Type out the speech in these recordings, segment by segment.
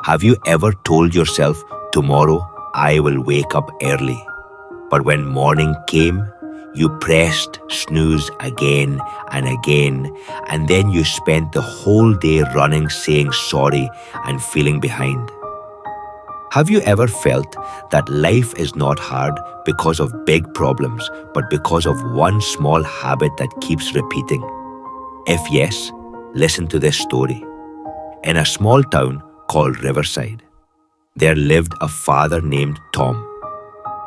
Have you ever told yourself, tomorrow I will wake up early? But when morning came, you pressed snooze again and again, and then you spent the whole day running, saying sorry, and feeling behind. Have you ever felt that life is not hard because of big problems, but because of one small habit that keeps repeating? If yes, listen to this story. In a small town called Riverside, there lived a father named Tom.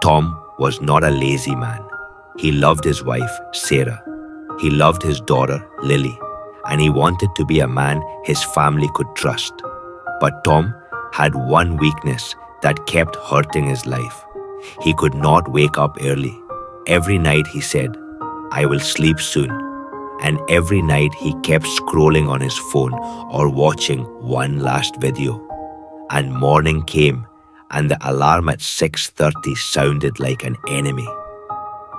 Tom was not a lazy man. He loved his wife, Sarah. He loved his daughter, Lily, and he wanted to be a man his family could trust. But Tom had one weakness that kept hurting his life. He could not wake up early. Every night he said, I will sleep soon. And every night he kept scrolling on his phone or watching one last video. And morning came and the alarm at 6:30 sounded like an enemy.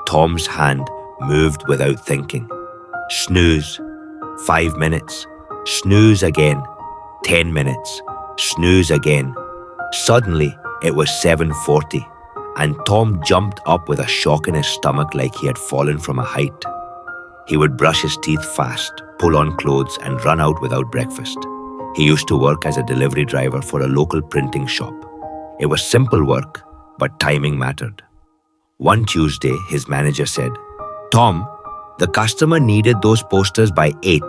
Tom's hand moved without thinking. Snooze. 5 minutes. Snooze again. 10 minutes. Snooze again. Suddenly, it was 7:40, and Tom jumped up with a shock in his stomach like he had fallen from a height. He would brush his teeth fast, pull on clothes, and run out without breakfast. He used to work as a delivery driver for a local printing shop. It was simple work, but timing mattered. One Tuesday, his manager said, Tom, the customer needed those posters by 8.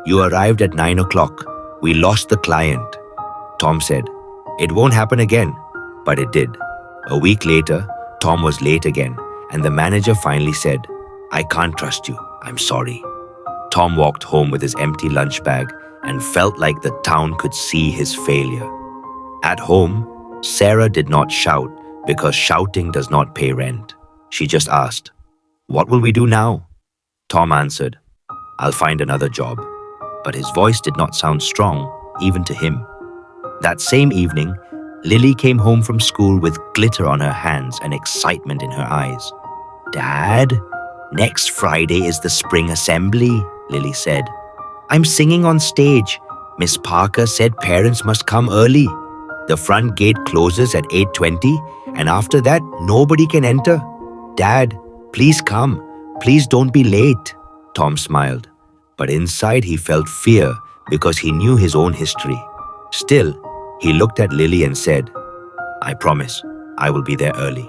You arrived at 9 o'clock. We lost the client. Tom said, it won't happen again. But it did. A week later, Tom was late again, and the manager finally said, I can't trust you. I'm sorry. Tom walked home with his empty lunch bag and felt like the town could see his failure. At home, Sarah did not shout because shouting does not pay rent. She just asked, what will we do now? Tom answered, I'll find another job. But his voice did not sound strong, even to him. That same evening, Lily came home from school with glitter on her hands and excitement in her eyes. Dad, next Friday is the spring assembly, Lily said. I'm singing on stage. Miss Parker said parents must come early. The front gate closes at 8:20, and after that, nobody can enter. Dad, please come. Please don't be late. Tom smiled, but inside he felt fear because he knew his own history. Still, he looked at Lily and said, I promise, I will be there early.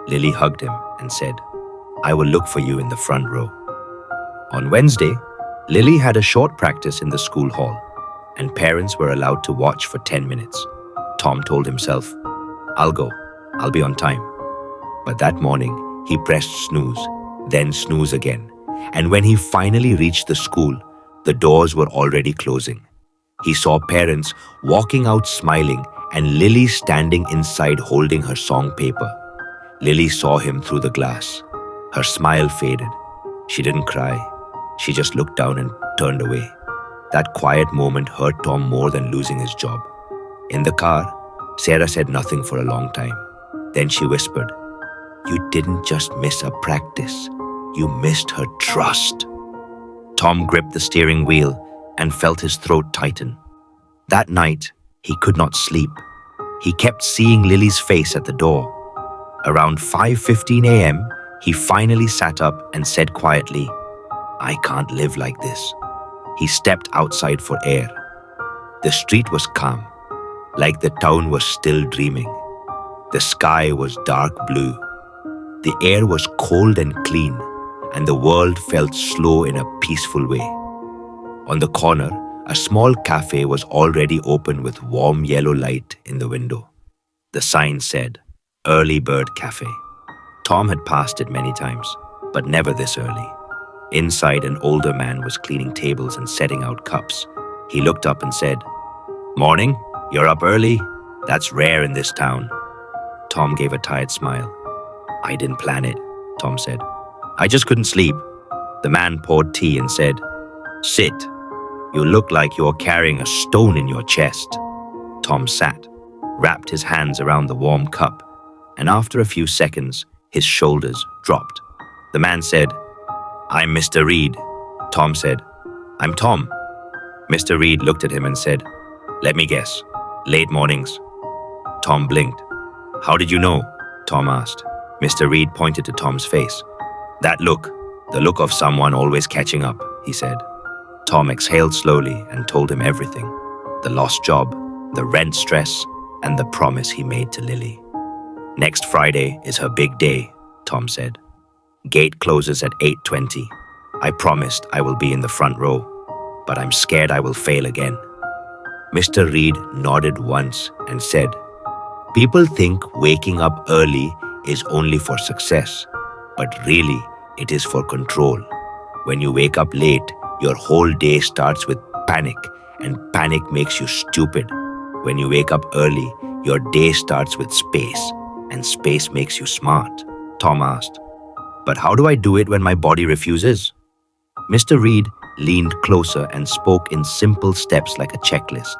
Lily hugged him and said, I will look for you in the front row. On Wednesday, Lily had a short practice in the school hall, and parents were allowed to watch for 10 minutes. Tom told himself, I'll go. I'll be on time. But that morning, he pressed snooze, then snooze again. And when he finally reached the school, the doors were already closing. He saw parents walking out smiling and Lily standing inside holding her song paper. Lily saw him through the glass. Her smile faded. She didn't cry. She just looked down and turned away. That quiet moment hurt Tom more than losing his job. In the car, Sarah said nothing for a long time. Then she whispered, You didn't just miss a practice. You missed her trust. Tom gripped the steering wheel and felt his throat tighten. That night, he could not sleep. He kept seeing Lily's face at the door. Around 5:15 a.m., he finally sat up and said quietly, I can't live like this. He stepped outside for air. The street was calm, like the town was still dreaming. The sky was dark blue. The air was cold and clean, and the world felt slow in a peaceful way. On the corner, a small cafe was already open with warm yellow light in the window. The sign said, Early Bird Cafe. Tom had passed it many times, but never this early. Inside, an older man was cleaning tables and setting out cups. He looked up and said, Morning, you're up early? That's rare in this town. Tom gave a tired smile. I didn't plan it, Tom said. I just couldn't sleep. The man poured tea and said, Sit. You look like you're carrying a stone in your chest. Tom sat, wrapped his hands around the warm cup, and after a few seconds, his shoulders dropped. The man said, I'm Mr. Reed. Tom said, I'm Tom. Mr. Reed looked at him and said, Let me guess. Late mornings. Tom blinked. How did you know? Tom asked. Mr. Reed pointed to Tom's face. That look, the look of someone always catching up, he said. Tom exhaled slowly and told him everything. The lost job, the rent stress, and the promise he made to Lily. Next Friday is her big day, Tom said. Gate closes at 8:20. I promised I will be in the front row, but I'm scared I will fail again. Mr. Reed nodded once and said, People think waking up early is only for success, but really it is for control. When you wake up late, your whole day starts with panic, and panic makes you stupid. When you wake up early, your day starts with space, and space makes you smart, Tom asked. But how do I do it when my body refuses? Mr. Reed leaned closer and spoke in simple steps like a checklist.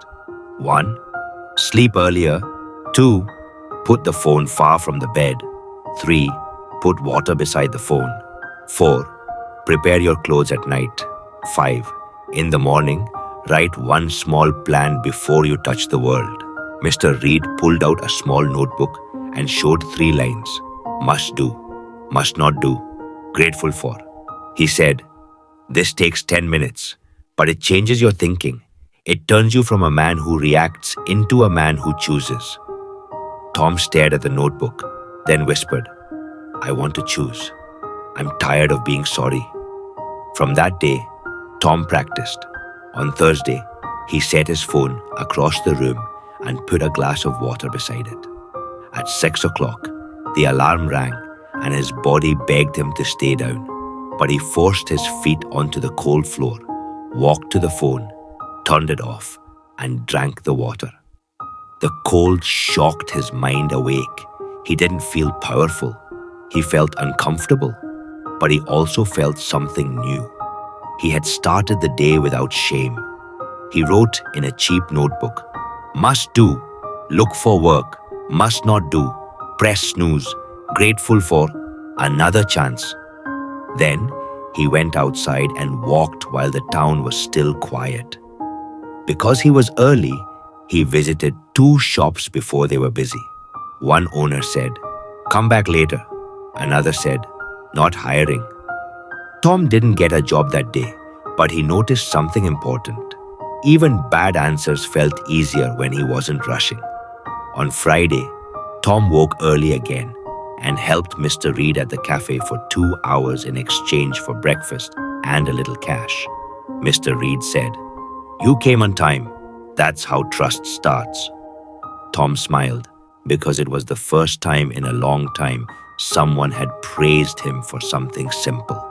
1. Sleep earlier. 2. Put the phone far from the bed. 3. Put water beside the phone. 4. Prepare your clothes at night. 5. In the morning, write one small plan before you touch the world. Mr. Reed pulled out a small notebook and showed 3 lines. Must do, must not do, grateful for. He said, This takes 10 minutes, but it changes your thinking. It turns you from a man who reacts into a man who chooses. Tom stared at the notebook, then whispered, I want to choose. I'm tired of being sorry. From that day, Tom practiced. On Thursday, he set his phone across the room and put a glass of water beside it. At 6 o'clock, the alarm rang and his body begged him to stay down, but he forced his feet onto the cold floor, walked to the phone, turned it off, and drank the water. The cold shocked his mind awake. He didn't feel powerful. He felt uncomfortable, but he also felt something new. He had started the day without shame. He wrote in a cheap notebook, Must do, look for work, must not do, press snooze, grateful for, another chance. Then he went outside and walked while the town was still quiet. Because he was early, he visited 2 shops before they were busy. One owner said, Come back later. Another said, Not hiring. Tom didn't get a job that day, but he noticed something important. Even bad answers felt easier when he wasn't rushing. On Friday, Tom woke early again and helped Mr. Reed at the cafe for 2 hours in exchange for breakfast and a little cash. Mr. Reed said, You came on time. That's how trust starts. Tom smiled because it was the first time in a long time someone had praised him for something simple.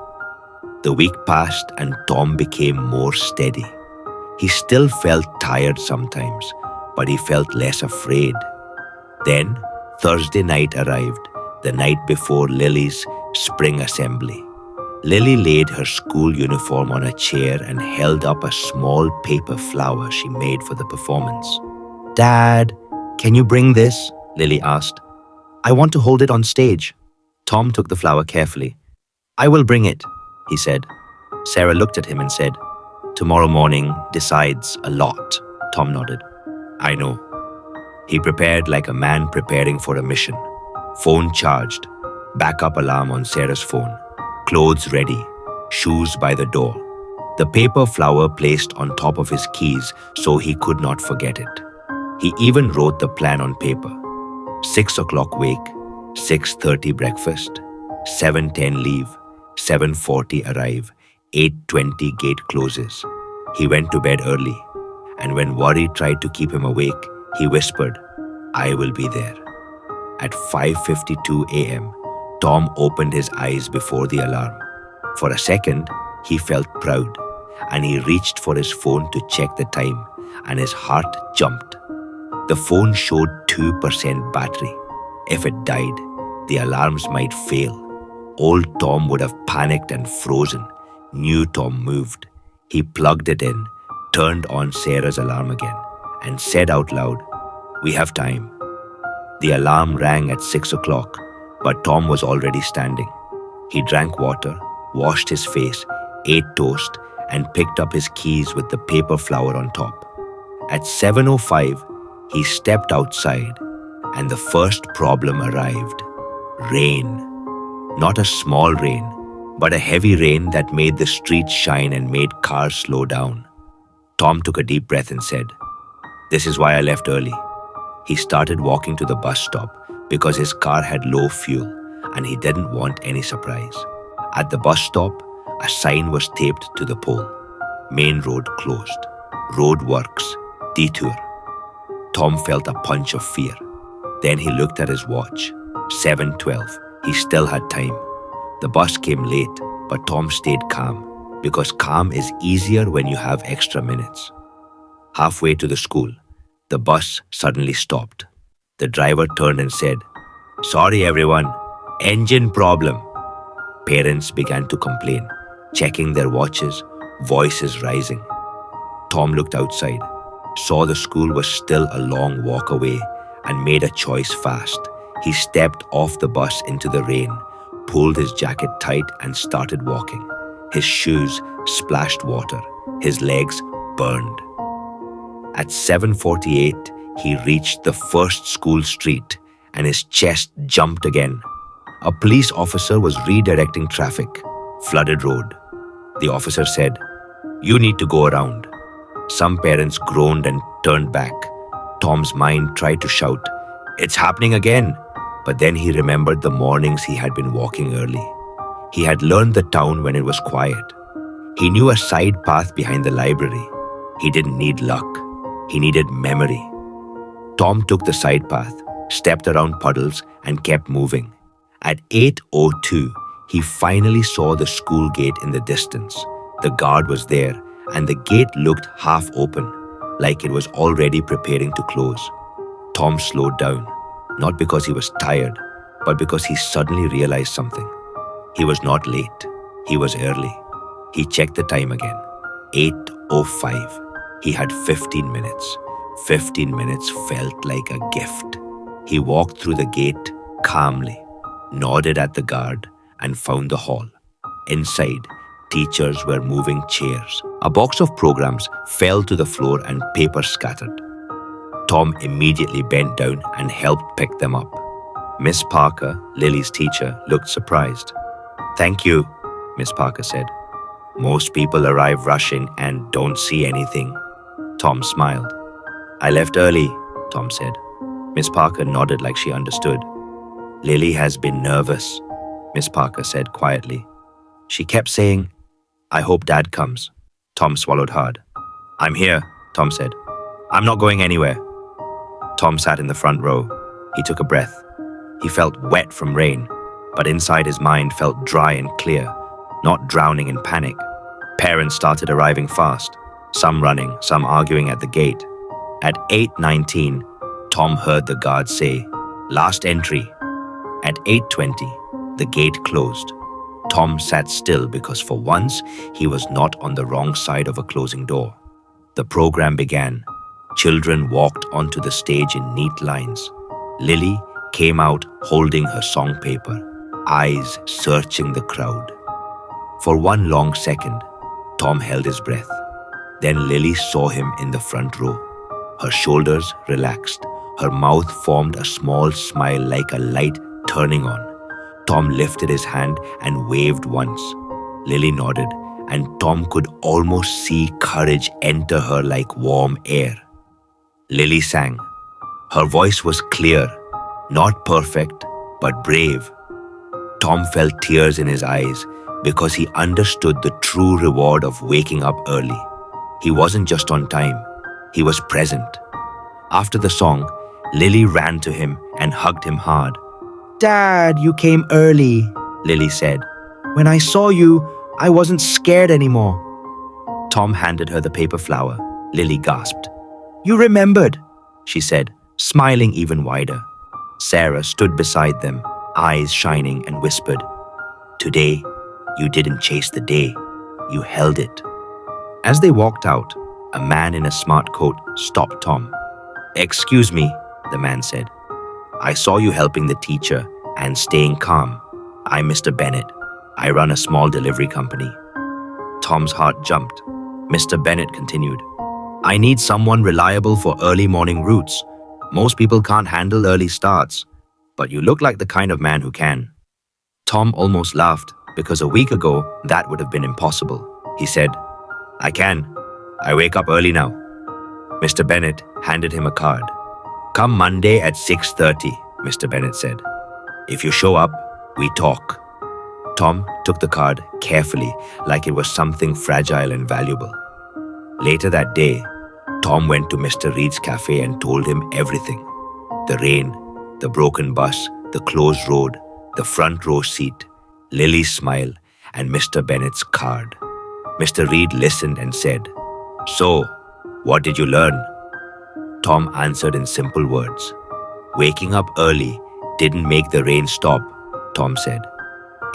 The week passed and Tom became more steady. He still felt tired sometimes, but he felt less afraid. Then Thursday night arrived, the night before Lily's spring assembly. Lily laid her school uniform on a chair and held up a small paper flower she made for the performance. Dad, can you bring this? Lily asked. I want to hold it on stage. Tom took the flower carefully. I will bring it, he said. Sarah looked at him and said, Tomorrow morning decides a lot. Tom nodded. I know. He prepared like a man preparing for a mission. Phone charged, backup alarm on Sarah's phone, clothes ready, shoes by the door. The paper flower placed on top of his keys so he could not forget it. He even wrote the plan on paper. 6 o'clock wake, 6:30 breakfast, 7:10 leave, 7:40 arrive, 8:20 gate closes. He went to bed early, and when worry tried to keep him awake, he whispered, I will be there. At 5:52 a.m., Tom opened his eyes before the alarm. For a second, he felt proud, and he reached for his phone to check the time, and his heart jumped. The phone showed 2% battery. If it died, the alarms might fail. Old Tom would have panicked and frozen. New Tom moved. He plugged it in, turned on Sarah's alarm again, and said out loud, We have time. The alarm rang at 6 o'clock, but Tom was already standing. He drank water, washed his face, ate toast, and picked up his keys with the paper flower on top. At 7:05, He stepped outside, and the first problem arrived. Rain. Not a small rain, but a heavy rain that made the streets shine and made cars slow down. Tom took a deep breath and said, "This is why I left early." He started walking to the bus stop because his car had low fuel and he didn't want any surprise. At the bus stop, a sign was taped to the pole. Main road closed. Road works. Detour. Tom felt a punch of fear. Then he looked at his watch. 7:12. He still had time. The bus came late, but Tom stayed calm because calm is easier when you have extra minutes. Halfway to the school, the bus suddenly stopped. The driver turned and said, "Sorry everyone, engine problem." Parents began to complain, checking their watches, voices rising. Tom looked outside, saw the school was still a long walk away, and made a choice fast. He stepped off the bus into the rain, pulled his jacket tight and started walking. His shoes splashed water. His legs burned. At 7:48, he reached the first school street and his chest jumped again. A police officer was redirecting traffic. Flooded road. The officer said, "You need to go around." Some parents groaned and turned back. Tom's mind tried to shout, "It's happening again." But then he remembered the mornings he had been walking early. He had learned the town when it was quiet. He knew a side path behind the library. He didn't need luck. He needed memory. Tom took the side path, stepped around puddles, and kept moving. At 8:02, he finally saw the school gate in the distance. The guard was there, and the gate looked half open, like it was already preparing to close. Tom slowed down, not because he was tired, but because he suddenly realized something. He was not late. He was early. He checked the time again. 8:05. He had 15 minutes. 15 minutes felt like a gift. He walked through the gate calmly, nodded at the guard, and found the hall. Inside, teachers were moving chairs. A box of programs fell to the floor and paper scattered. Tom immediately bent down and helped pick them up. Miss Parker, Lily's teacher, looked surprised. "Thank you," Miss Parker said. "Most people arrive rushing and don't see anything." Tom smiled. "I left early," Tom said. Miss Parker nodded like she understood. "Lily has been nervous," Miss Parker said quietly. She kept saying, "I hope Dad comes." Tom swallowed hard. "I'm here," Tom said. "I'm not going anywhere." Tom sat in the front row. He took a breath. He felt wet from rain, but inside his mind felt dry and clear, not drowning in panic. Parents started arriving fast, some running, some arguing at the gate. At 8:19, Tom heard the guard say, "Last entry." At 8:20, the gate closed. Tom sat still because for once he was not on the wrong side of a closing door. The program began. Children walked onto the stage in neat lines. Lily came out holding her song paper, eyes searching the crowd. For one long second, Tom held his breath. Then Lily saw him in the front row. Her shoulders relaxed. Her mouth formed a small smile like a light turning on. Tom lifted his hand and waved once. Lily nodded, and Tom could almost see courage enter her like warm air. Lily sang. Her voice was clear, not perfect, but brave. Tom felt tears in his eyes because he understood the true reward of waking up early. He wasn't just on time, he was present. After the song, Lily ran to him and hugged him hard. "Dad, you came early," Lily said. "When I saw you, I wasn't scared anymore." Tom handed her the paper flower. Lily gasped. "You remembered," she said, smiling even wider. Sarah stood beside them, eyes shining, and whispered, "Today, you didn't chase the day, you held it." As they walked out, a man in a smart coat stopped Tom. "Excuse me," the man said. "I saw you helping the teacher and staying calm. I'm Mr. Bennett. I run a small delivery company." Tom's heart jumped. Mr. Bennett continued, "I need someone reliable for early morning routes. Most people can't handle early starts, but you look like the kind of man who can. Tom almost laughed because a week ago that would have been impossible. He said, I can. I wake up early now. Mr. Bennett handed him a card. Come Monday at 6:30, Mr. Bennett said. If you show up, we talk. Tom took the card carefully, like it was something fragile and valuable. Later that day, Tom went to Mr. Reed's cafe and told him everything. The rain, the broken bus, the closed road, the front row seat, Lily's smile, and Mr. Bennett's card. Mr. Reed listened and said, So, what did you learn? Tom answered in simple words. Waking up early didn't make the rain stop, Tom said.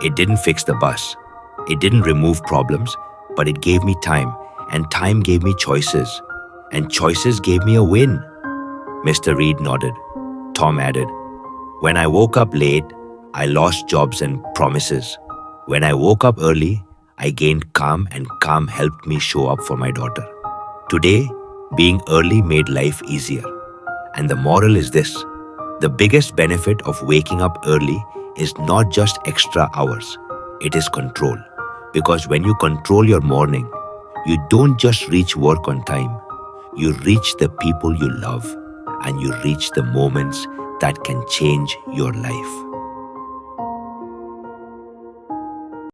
It didn't fix the bus. It didn't remove problems, but it gave me time, and time gave me choices, and choices gave me a win. Mr. Reed nodded. Tom added, When I woke up late, I lost jobs and promises. When I woke up early, I gained calm, and calm helped me show up for my daughter. Today, being early made life easier. And the moral is this: the biggest benefit of waking up early is not just extra hours, it is control. Because when you control your morning, you don't just reach work on time, you reach the people you love, and you reach the moments that can change your life.